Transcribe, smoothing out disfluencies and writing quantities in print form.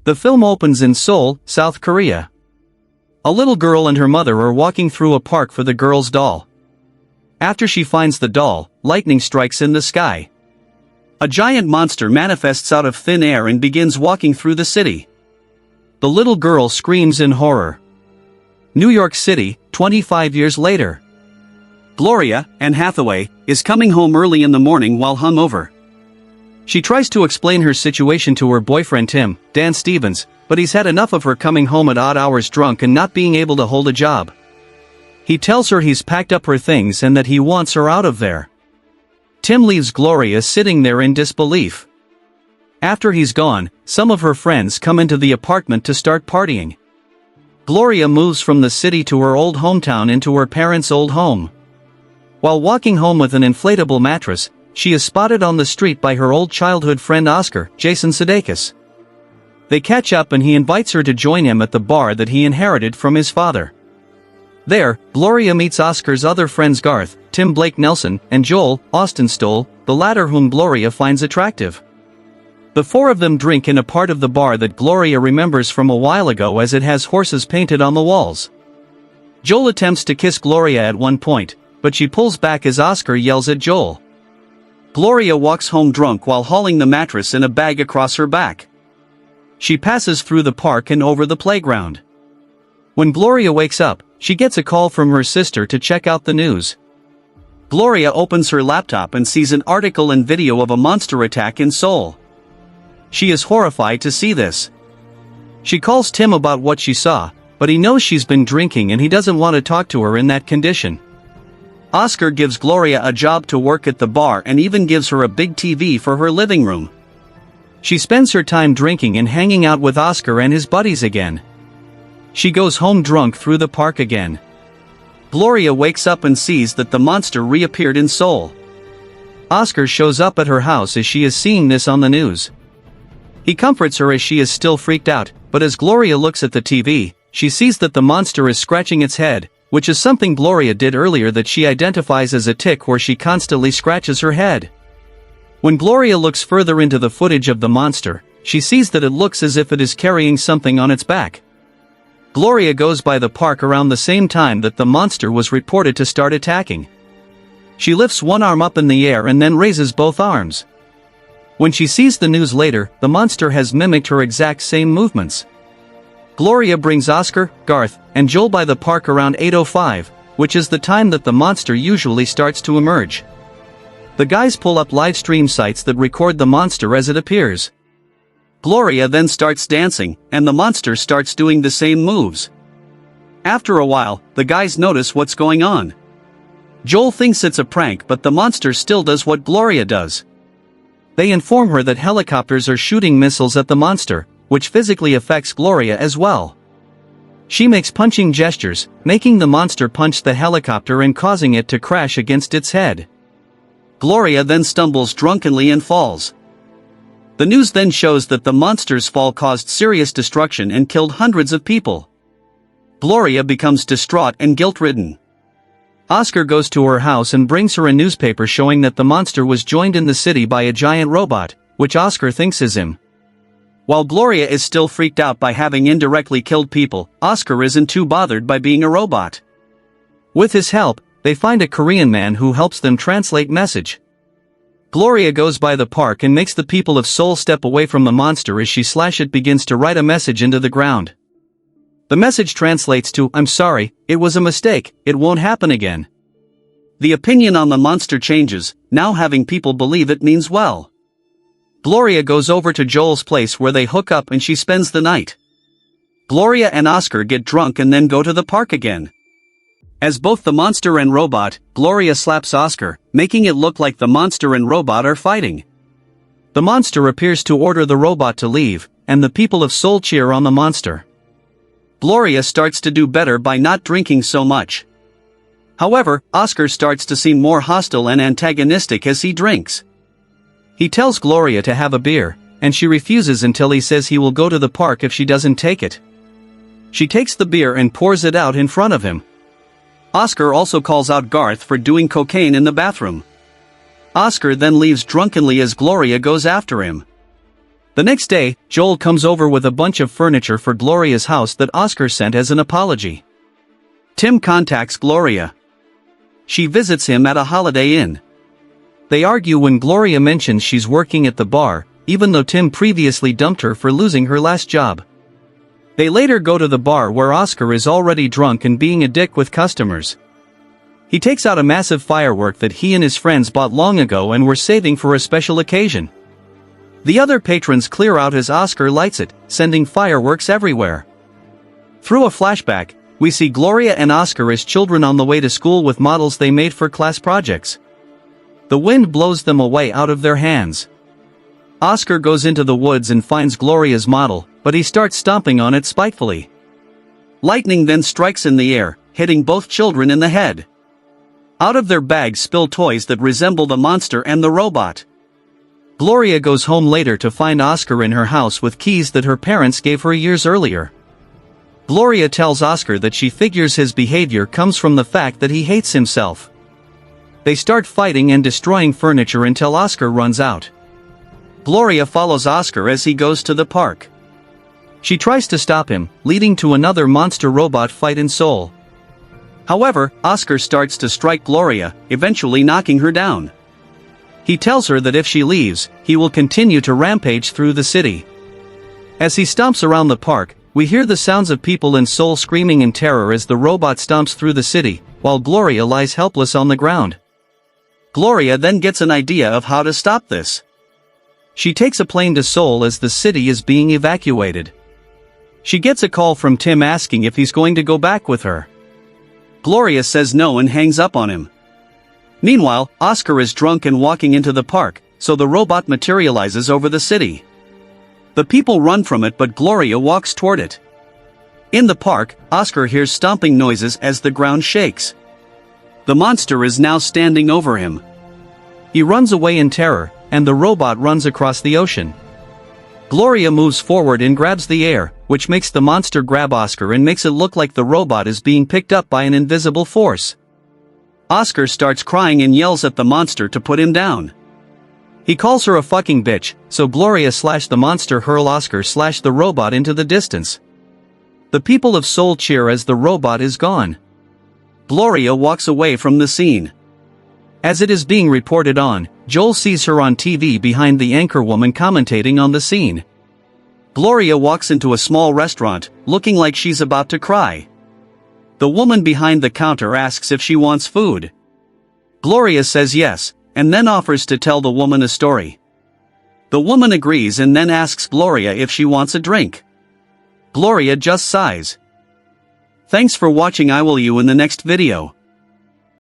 The film opens in Seoul, South Korea. A little girl and her mother are walking through a park for the girl's doll. After she finds the doll, lightning strikes in the sky. A giant monster manifests out of thin air and begins walking through the city. The little girl screams in horror. New York City, 25 years later. Gloria, Anne Hathaway, is coming home early in the morning while hungover. She tries to explain her situation to her boyfriend Tim, Dan Stevens, but he's had enough of her coming home at odd hours drunk and not being able to hold a job. He tells her he's packed up her things and that he wants her out of there. Tim leaves Gloria sitting there in disbelief. After he's gone, some of her friends come into the apartment to start partying. Gloria moves from the city to her old hometown into her parents' old home. While walking home with an inflatable mattress, she is spotted on the street by her old childhood friend Oscar, Jason Sudeikis. They catch up and he invites her to join him at the bar that he inherited from his father. There, Gloria meets Oscar's other friends Garth, Tim Blake Nelson, and Joel, Austin Stoll, the latter whom Gloria finds attractive. The four of them drink in a part of the bar that Gloria remembers from a while ago as it has horses painted on the walls. Joel attempts to kiss Gloria at one point, but she pulls back as Oscar yells at Joel. Gloria walks home drunk while hauling the mattress in a bag across her back. She passes through the park and over the playground. When Gloria wakes up, she gets a call from her sister to check out the news. Gloria opens her laptop and sees an article and video of a monster attack in Seoul. She is horrified to see this. She calls Tim about what she saw, but he knows she's been drinking and he doesn't want to talk to her in that condition. Oscar gives Gloria a job to work at the bar and even gives her a big TV for her living room. She spends her time drinking and hanging out with Oscar and his buddies again. She goes home drunk through the park again. Gloria wakes up and sees that the monster reappeared in Seoul. Oscar shows up at her house as she is seeing this on the news. He comforts her as she is still freaked out, but as Gloria looks at the TV, she sees that the monster is scratching its head, which is something Gloria did earlier that she identifies as a tic where she constantly scratches her head. When Gloria looks further into the footage of the monster, she sees that it looks as if it is carrying something on its back. Gloria goes by the park around the same time that the monster was reported to start attacking. She lifts one arm up in the air and then raises both arms. When she sees the news later, the monster has mimicked her exact same movements. Gloria brings Oscar, Garth, and Joel by the park around 8:05, which is the time that the monster usually starts to emerge. The guys pull up live stream sites that record the monster as it appears. Gloria then starts dancing, and the monster starts doing the same moves. After a while, the guys notice what's going on. Joel thinks it's a prank, but the monster still does what Gloria does. They inform her that helicopters are shooting missiles at the monster, which physically affects Gloria as well. She makes punching gestures, making the monster punch the helicopter and causing it to crash against its head. Gloria then stumbles drunkenly and falls. The news then shows that the monster's fall caused serious destruction and killed hundreds of people. Gloria becomes distraught and guilt-ridden. Oscar goes to her house and brings her a newspaper showing that the monster was joined in the city by a giant robot, which Oscar thinks is him. While Gloria is still freaked out by having indirectly killed people, Oscar isn't too bothered by being a robot. With his help, they find a Korean man who helps them translate message. Gloria goes by the park and makes the people of Seoul step away from the monster as it begins to write a message into the ground. The message translates to, "I'm sorry, it was a mistake, it won't happen again." The opinion on the monster changes, now having people believe it means well. Gloria goes over to Joel's place where they hook up and she spends the night. Gloria and Oscar get drunk and then go to the park again. As both the monster and robot, Gloria slaps Oscar, making it look like the monster and robot are fighting. The monster appears to order the robot to leave, and the people of Seoul cheer on the monster. Gloria starts to do better by not drinking so much. However, Oscar starts to seem more hostile and antagonistic as he drinks. He tells Gloria to have a beer, and she refuses until he says he will go to the park if she doesn't take it. She takes the beer and pours it out in front of him. Oscar also calls out Garth for doing cocaine in the bathroom. Oscar then leaves drunkenly as Gloria goes after him. The next day, Joel comes over with a bunch of furniture for Gloria's house that Oscar sent as an apology. Tim contacts Gloria. She visits him at a Holiday Inn. They argue when Gloria mentions she's working at the bar, even though Tim previously dumped her for losing her last job. They later go to the bar where Oscar is already drunk and being a dick with customers. He takes out a massive firework that he and his friends bought long ago and were saving for a special occasion. The other patrons clear out as Oscar lights it, sending fireworks everywhere. Through a flashback, we see Gloria and Oscar as children on the way to school with models they made for class projects. The wind blows them away out of their hands. Oscar goes into the woods and finds Gloria's model, but he starts stomping on it spitefully. Lightning then strikes in the air, hitting both children in the head. Out of their bags spill toys that resemble the monster and the robot. Gloria goes home later to find Oscar in her house with keys that her parents gave her years earlier. Gloria tells Oscar that she figures his behavior comes from the fact that he hates himself. They start fighting and destroying furniture until Oscar runs out. Gloria follows Oscar as he goes to the park. She tries to stop him, leading to another monster robot fight in Seoul. However, Oscar starts to strike Gloria, eventually knocking her down. He tells her that if she leaves, he will continue to rampage through the city. As he stomps around the park, we hear the sounds of people in Seoul screaming in terror as the robot stomps through the city, while Gloria lies helpless on the ground. Gloria then gets an idea of how to stop this. She takes a plane to Seoul as the city is being evacuated. She gets a call from Tim asking if he's going to go back with her. Gloria says no and hangs up on him. Meanwhile, Oscar is drunk and walking into the park, so the robot materializes over the city. The people run from it, but Gloria walks toward it. In the park, Oscar hears stomping noises as the ground shakes. The monster is now standing over him. He runs away in terror, and the robot runs across the ocean. Gloria moves forward and grabs the air, which makes the monster grab Oscar and makes it look like the robot is being picked up by an invisible force. Oscar starts crying and yells at the monster to put him down. He calls her a fucking bitch, so Gloria / the monster hurl Oscar / the robot into the distance. The people of Seoul cheer as the robot is gone. Gloria walks away from the scene. As it is being reported on, Joel sees her on TV behind the anchor woman commentating on the scene. Gloria walks into a small restaurant, looking like she's about to cry. The woman behind the counter asks if she wants food. Gloria says yes, and then offers to tell the woman a story. The woman agrees and then asks Gloria if she wants a drink. Gloria just sighs. Thanks for watching. I will see you in the next video.